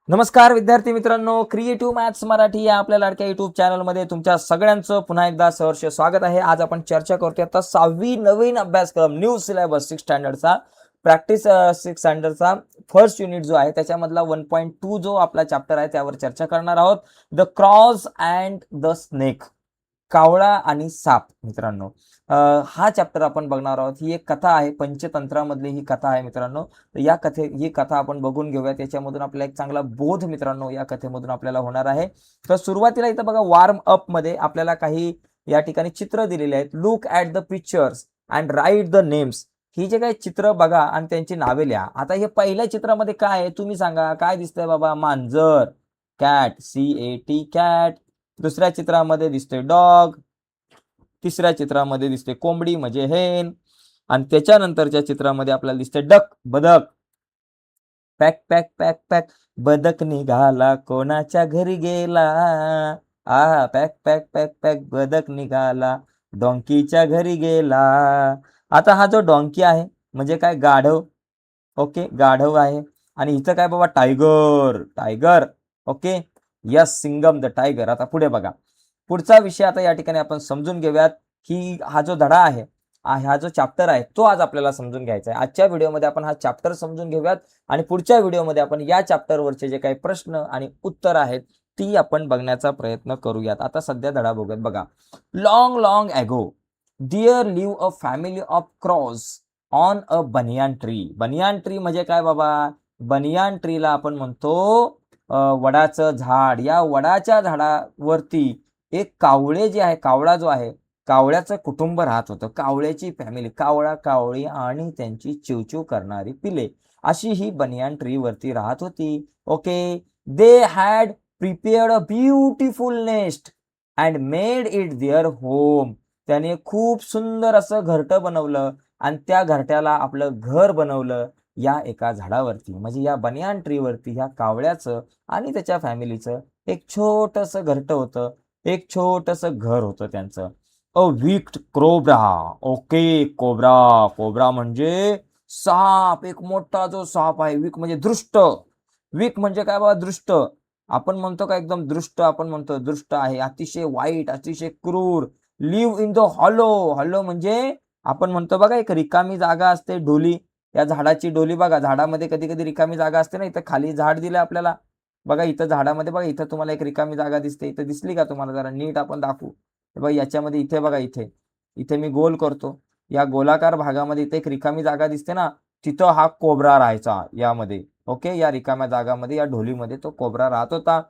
नमस्कार विद्यार्थी मित्रांनो, क्रिएटिव्ह मॅथ्स मराठी या आपल्या लाडक्या युट्यूब चॅनलमध्ये तुमच्या सगळ्यांचं पुन्हा एकदा सहर्ष स्वागत आहे. आज आपण चर्चा करतोय आता 6वी नवीन अभ्यासक्रम न्यू सिलेबस 6 स्टँडर्डचा प्रॅक्टिस 6 स्टँडर्डचा फर्स्ट युनिट जो आहे त्याच्यामधला 1.2 जो आपला चॅप्टर आहे त्यावर चर्चा करणार आहोत. The cross and the snake, कावळा आणि साप. मित्रांनो, हा चॅप्टर आपण बघणार आहोत. ही एक कथा आहे, पंचतंत्रामधली ही कथा आहे मित्रांनो. तर ही कथा आपण बघून घेऊया. त्याच्यामधून आपल्याला एक चांगला बोध मित्रांनो या कथेमधून आपल्याला होणार आहे. तर सुरुवातीला इथं बघा, वॉर्म अप मध्ये आपल्याला काही या ठिकाणी चित्र दिलेले आहेत. Look at the pictures and write the names. ही जे काही चित्र बघा आणि त्यांची नावे लिहा. आता हे पहिल्या चित्रामध्ये काय आहे तुम्ही सांगा, काय दिसतंय बाबा? मांजर, कॅट, CAT कॅट. दुसऱ्या चित्रामध्ये दिसतोय डॉग. तिसऱ्या चित्रामध्ये दिसते कोंबडी म्हणजे हेन. आणि त्याच्यानंतरच्या चित्रामध्ये आपल्याला दिसते डक, बदक. पॅक पॅक पॅक पॅक, बदक निघाला कोणाच्या घरी गेला. पॅक पॅक पॅक पॅक, बदक निघाला डॉंकीच्या घरी गेला. आता हा जो डॉंकी आहे म्हणजे काय? गाढव. ओके, गाढव आहे. आणि इथं काय बाबा? Tiger, tiger. Okay, yes, Singam the tiger. आता पुढे बघा, पुढचा विषय आता या ठिकाणी आपण समजून घेऊयात की हा जो धडा आहे, हा जो चॅप्टर आहे तो आज आपल्याला समजून घ्यायचा आहे. आजच्या व्हिडिओमध्ये आपण हा चॅप्टर समजून घेऊयात आणि पुढच्या व्हिडिओमध्ये आपण या चॅप्टरवरचे जे काही प्रश्न आणि उत्तर आहेत ती आपण बघण्याचा प्रयत्न करूयात. आता सध्या धडा बघूयात. बघा, long long ago there live a family of crows on a banyan tree. Banyan tree म्हणजे काय बाबा? बनियान ट्रीला आपण म्हणतो वडाचं झाड. या वडाच्या झाडावरती एक कावळे जे आहे, कावळा जो आहे, कावळ्याचं कुटुंब राहत होतं. कावळ्याची फॅमिली, कावळा, कावळी आणि त्यांची चिवचिव करणारी पिले, अशी ही बनियान ट्री वरती राहत होती. Okay, they had prepared a beautiful nest and made it their home. त्याने खूप सुंदर असं घरटं बनवलं आणि त्या घरट्याला आपलं घर बनवलं या एका झाडावरती. म्हणजे या बनियान ट्रीवरती ह्या कावळ्याचं आणि त्याच्या फॅमिलीचं एक छोटंसं घरटं होतं, एक छोटंसं घर होतं त्यांचं. A wicked cobra. Okay, cobra. Cobra म्हणजे साप, एक मोठा जो साप आहे. विक म्हणजे दृष्ट. विक म्हणजे काय बाबा? दृष्ट. आपण म्हणतो का एकदम दृष्ट? आपण म्हणतो दृष्ट आहे, अतिशय वाईट, अतिशय क्रूर. Live in the hollow. Hollow म्हणजे आपण म्हणतो बघा, एक रिकामी जागा असते, ढोली. या झाडाची डोली बघा, झाडामध्ये कधी कधी रिकामी जागा असते ना. इथं खाली झाड दिलं आपल्याला बघा, इथं झाडामध्ये बघा, इथं तुम्हाला एक रिकामी जागा दिसते. इथं दिसली का तुम्हाला? जरा नीट आपण दाखवू. बघा, याच्यामध्ये इथे बघा, इथे इथे मी गोल करतो. या गोलाकार भागामध्ये इथे एक रिकामी जागा दिसते ना, तिथं हा कोब्रा राहायचा यामध्ये. ओके, या रिकाम्या जागामध्ये, या ढोलीमध्ये तो कोब्रा राहत होता.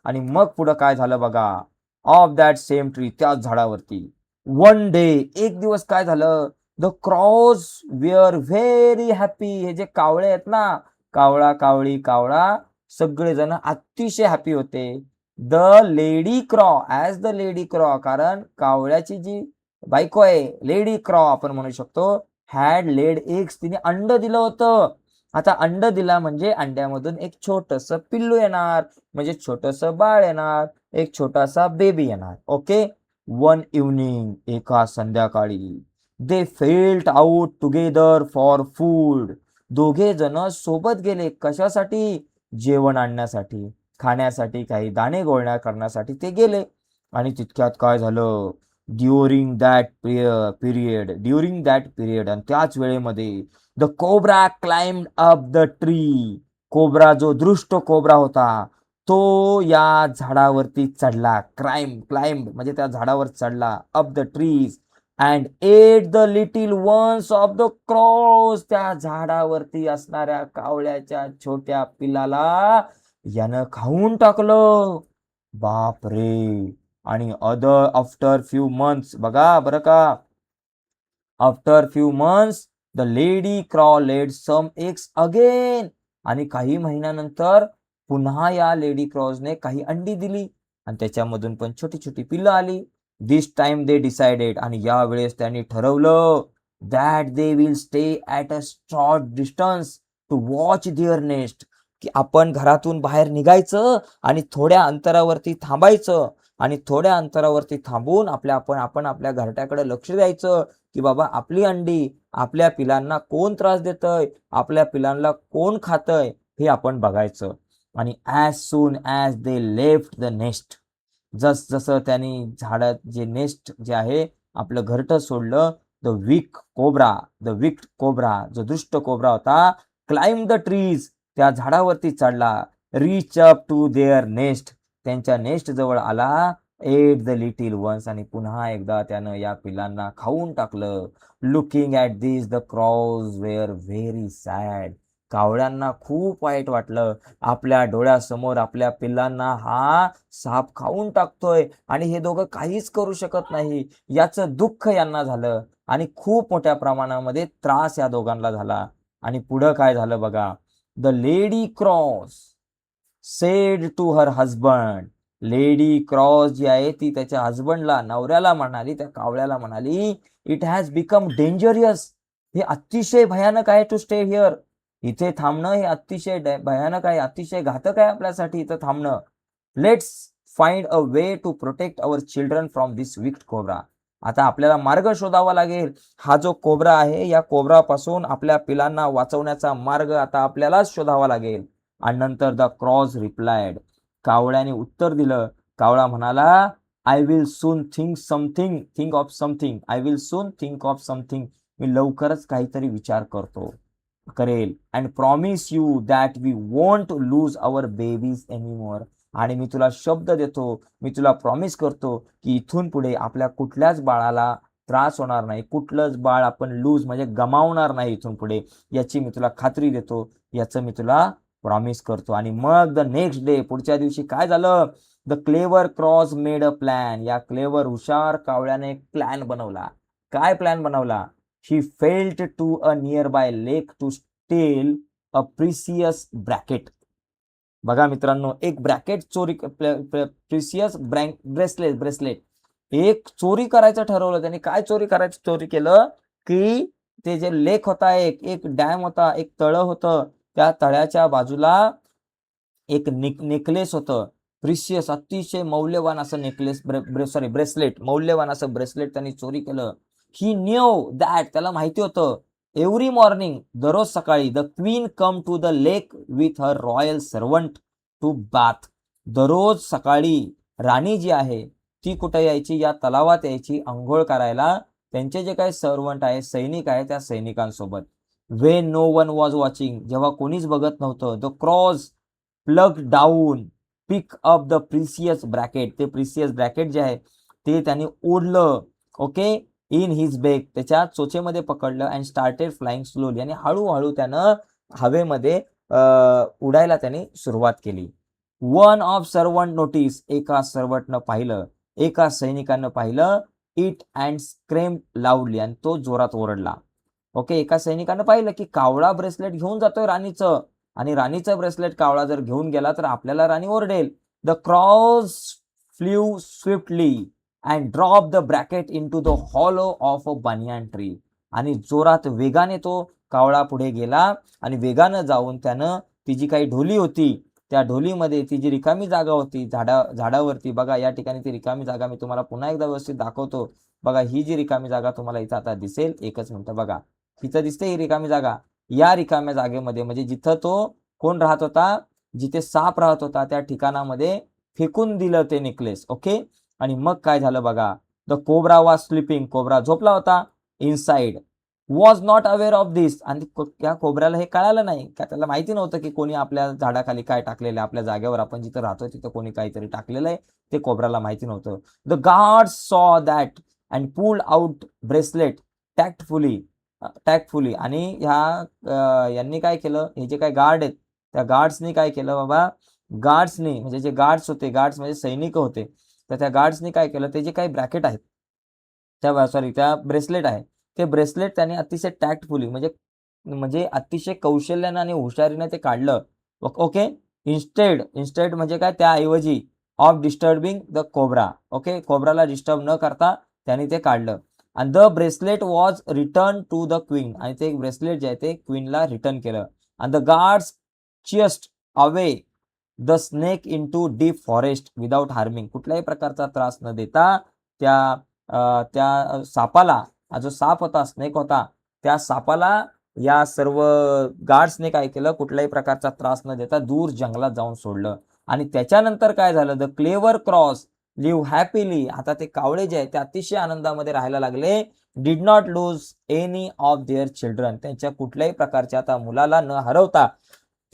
आणि मग पुढं काय झालं बघा, ऑफ दॅट सेम ट्री, त्याच झाडावरती वन डे, एक दिवस काय झालं, the crows were very happy. हे जे कावळे आहेत ना, कावळा, कावळी, कावळा, सगळेजण अतिशय हॅपी होते. The lady crow, as the lady crow, कारण कावळ्याची जी बायको आहे, लेडी क्रॉ आपण म्हणू शकतो, हॅड लेड एग्स, तिने अंड दिलं होतं. आता अंड दिला म्हणजे अंड्यामधून एक छोटंसं पिल्लू येणार, म्हणजे छोटंसं बाळ येणार, एक छोटासा बेबी येणार. ओके, वन इव्हनिंग, एका संध्याकाळी, they felt out together for food. दोघे जण सोबत गेले, कशासाठी? जेवण आणण्यासाठी, खाण्यासाठी, काही दाणे गोळण्या करण्यासाठी ते गेले. आणि तितक्यात काय झालं, ड्युरिंग दॅट पिरियड, आणि त्याच वेळेमध्ये the cobra climbed up the tree. Cobra, जो दृष्ट कोब्रा होता, तो या झाडावरती चढला. क्लाइम्ब म्हणजे त्या झाडावर चढला. Up the trees and ate the little ones of the crows. त्या झाडावरती असणाऱ्या कावळ्याच्या छोट्या पिल्लाला यानं खाऊन टाकलं. बाप रे. आणि आफ्टर फ्यू मंथ्स, बघा बरं का, after few months the lady crow laid some eggs again. आणि काही महिन्यानंतर पुन्हा या लेडी क्रॉजने काही अंडी दिली आणि त्याच्यामधून पण छोटी छोटी पिल्लं आली. दिस टाइम दे डिसाइडेड, आणि यावेळेस त्यांनी ठरवलं, that they will stay at a short distance to watch their nest, की आपण घरातून बाहेर निघायचं आणि थोड्या अंतरावरती थांबायचं, आणि थोड्या अंतरावरती थांबून आपण आपल्या घरट्याकडे लक्ष द्यायचं, की बाबा आपली अंडी, आपल्या पिलांना कोण त्रास देतंय, आपल्या पिलांना कोण खातंय, हे आपण बघायचं. आणि as soon as they left the nest, जसं त्यांनी झाडात जे नेस्ट जे आहे आपलं घरटं सोडलं, द विक्ड कोब्रा जो दुष्ट कोब्रा होता, क्लाइंब द ट्रीज त्या झाडावरती चढला, reach up to their nest त्यांच्या नेस्ट जवळ आला, एट द लिटिल वन्स आणि पुन्हा एकदा त्यानं या पिलांना खाऊन टाकलं. Looking at this the crows were very sad, कावळ्यांना खूप वाईट वाटलं, आपल्या डोळ्यासमोर आपल्या पिल्लांना हा साप खाऊन टाकतोय आणि हे दोघं काहीच करू शकत नाही, याचं दुःख यांना झालं आणि खूप मोठ्या प्रमाणामध्ये त्रास या दोघांना झाला. आणि पुढं काय झालं बघा, the lady crows said to her husband, lady crows जी आहे ती त्याच्या हजबंडला नवऱ्याला म्हणाली, त्या कावळ्याला म्हणाली, इट हॅज बिकम डेंजरियस, हे अतिशय भयानक आहे टू स्टे हिअर, इथे थांबणं हे अतिशय भयानक आहे, अतिशय घातक आहे आपल्यासाठी इथं थांबणं. Let's find a way to protect our children from this wicked cobra, आता आपल्याला मार्ग शोधावा लागेल, हा जो कोब्रा आहे या कोब्रापासून आपल्या पिलांना वाचवण्याचा मार्ग आता आपल्यालाच शोधावा लागेल. आणि नंतर द क्रॉस रिप्लायड, कावळ्याने उत्तर दिलं, कावळा म्हणाला, I will soon think of something, I will soon think of something, मी लवकरच काहीतरी विचार करेल, and promise you that we won't lose our babies anymore, आणि मी तुला शब्द देतो, मी तुला प्रॉमिस करतो की इथून पुढे आपल्या कुठल्याच बाळाला त्रास होणार नाही, कुठलंच बाळ आपण लूज म्हणजे गमावणार नाही इथून पुढे, याची मी तुला खात्री देतो, याचं मी तुला प्रॉमिस करतो. आणि मग द नेक्स्ट डे पुढच्या दिवशी काय झालं, the clever crows made a plan, या क्लेवर हुशार कावळ्याने एक प्लॅन बनवला. काय प्लॅन बनवला, he felt to a nearby lake to steal a precious bracelet. बघा मित्रांनो, एक ब्रॅकेट चोरी, प्रिसियस ब्रेसलेट एक चोरी करायचं ठरवलं त्यांनी. काय चोरी केलं की ते जे लेक होता, एक डॅम होता, एक तळं होतं, त्या तळ्याच्या बाजूला एक नेकलेस होतं, प्रिशियस अतिशय मौल्यवान असं नेकलेस, ब्रेसलेट, मौल्यवान असं ब्रेसलेट त्यांनी चोरी केलं. ही न्यू दॅट, त्याला माहिती होतं, एव्हरी मॉर्निंग दररोज सकाळी the queen come to the lake with her royal servant to bath, दररोज सकाळी राणी जी आहे ती कुठे यायची, या तलावात यायची अंघोळ करायला, त्यांचे जे काही सर्वंट आहे, सैनिक आहे, त्या सैनिकांसोबत. When no one was watching, जेव्हा कोणीच बघत नव्हतं, the crows plug down pick up the precious bracelet, ते प्रिसियस ब्रॅकेट जे आहे ते त्यांनी ओढलं, ओके, इन हिज बेक, त्याच्या चोचेमध्ये पकडलं, अँड स्टार्टेड फ्लाइंग स्लोली, आणि हळूहळू त्यानं हवेमध्ये उडायला त्याने सुरुवात केली. वन ऑफ सर्वंट नोटीस, एका सर्वंटनं पाहिलं, एका सैनिकानं पाहिलं, इट अँड स्क्रेम लाऊडली, आणि तो जोरात ओरडला. ओके, एका सैनिकानं पाहिलं की कावळा ब्रेसलेट घेऊन जातोय राणीचं, आणि राणीचं ब्रेसलेट कावळा जर घेऊन गेला तर आपल्याला राणी ओरडेल. The crows flew swiftly and drop the bracelet into the hollow of a banyan tree, आणि जोरात वेगाने तो कावळा पुढे गेला, आणि वेगानं जाऊन त्यानं ती जी काही ढोली होती, त्या ढोलीमध्ये ती जी रिकामी जागा होती झाडावरती, बघा या ठिकाणी ती रिकामी जागा मी तुम्हाला पुन्हा एकदा व्यवस्थित दाखवतो. बघा ही जी रिकामी जागा तुम्हाला इथं आता दिसेल, एकच मिनिट बघा, इथं दिसते ही रिकामी जागा, या रिकाम्या जागेमध्ये म्हणजे जिथं तो कोण राहत होता, जिथे साप राहत होता त्या ठिकाणामध्ये फेकून दिलं ते नेकलेस. ओके, आणि मग काय झालं बघा, the cobra was sleeping, cobra झोपला होता, inside was not aware of this, आणि त्या कोब्र्याला हे कळालं नाही, का त्याला माहिती नव्हतं की कोणी आपल्या झाडाखाली काय टाकलेलं आहे, आपल्या जागेवर आपण जिथं राहतोय तिथं कोणी काहीतरी टाकलेलं आहे, ते कोब्राला माहिती नव्हतं. The guards saw that and pulled out bracelet tactfully, आणि यांनी काय केलं, हे जे काही गार्ड आहेत त्या गार्ड्सनी काय केलं बाबा, गार्ड्सनी म्हणजे जे गार्ड्स होते, गार्ड्स म्हणजे सैनिक होते, तर त्या गार्ड्सनी काय केलं, ते जे काही ब्रॅकेट आहेत त्या ब्रेसलेट आहे, ते ब्रेसलेट त्याने अतिशय टॅक्टफुली म्हणजे म्हणजे अतिशय कौशल्याने आणि हुशारीने ते काढलं. ओके, इन्स्टेड म्हणजे काय, त्याऐवजी of disturbing the cobra, okay, कोब्राला डिस्टर्ब न करता त्यांनी ते काढलं. आणि the bracelet was return to the queen, आणि ते ब्रेसलेट जे आहे ते क्वीनला रिटर्न केलं. आणि the guards chased away the snake into deep forest without harming, कुठल्याही प्रकारचा त्रास न देता त्या सापाला, हा जो साप होता, स्नेक होता, त्या सापाला या सर्व गार्ड्सने काय केलं, कुठल्याही प्रकारचा त्रास न देता दूर जंगलात जाऊन सोडलं. आणि त्याच्यानंतर काय झालं, the clever crows live happily. आता ते कावळे जे आहेत ते अतिशय आनंदामध्ये राहायला लागले. Did not lose any of their children. त्यांच्या कुठल्याही प्रकारच्या आता मुलाला न हरवता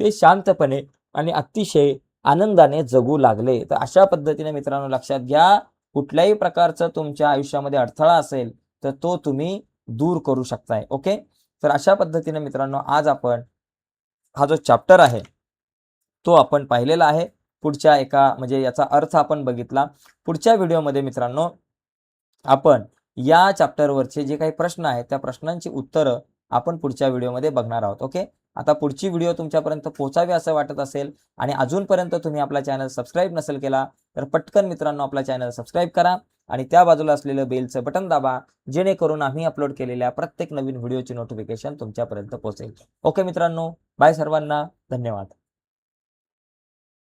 ते शांतपणे आणि अतिशय आनंदाने जगू लागले. तर अशा पद्धतीने मित्रांनो लक्षात घ्या, कुठल्याही प्रकारचं तुमच्या आयुष्यामध्ये अडथळा असेल तर तो तुम्ही दूर करू शकताय. ओके. तर अशा पद्धतीने मित्रांनो आज आपण हा जो चॅप्टर आहे तो आपण पाहिलेला आहे. पुढच्या एका म्हणजे याचा अर्थ आपण बघितला. पुढच्या व्हिडिओमध्ये मित्रांनो आपण या चॅप्टरवरचे जे काही प्रश्न आहेत त्या प्रश्नांची उत्तरं आपण पुढच्या व्हिडिओमध्ये बघणार आहोत. ओके. आता पुढची व्हिडिओ तुमच्यापर्यंत पोहोचावी असं वाटत असेल आणि अजूनपर्यंत तुम्ही आपला चॅनल सबस्क्राईब नसेल केला तर पटकन मित्रांनो आपला चॅनल सबस्क्राईब करा आणि त्या बाजूला असलेलं बेलचं बटन दाबा, जेणेकरून आम्ही अपलोड केलेल्या प्रत्येक नवीन व्हिडिओची नोटिफिकेशन तुमच्यापर्यंत पोहोचेल. ओके मित्रांनो, बाय सर्वांना, धन्यवाद.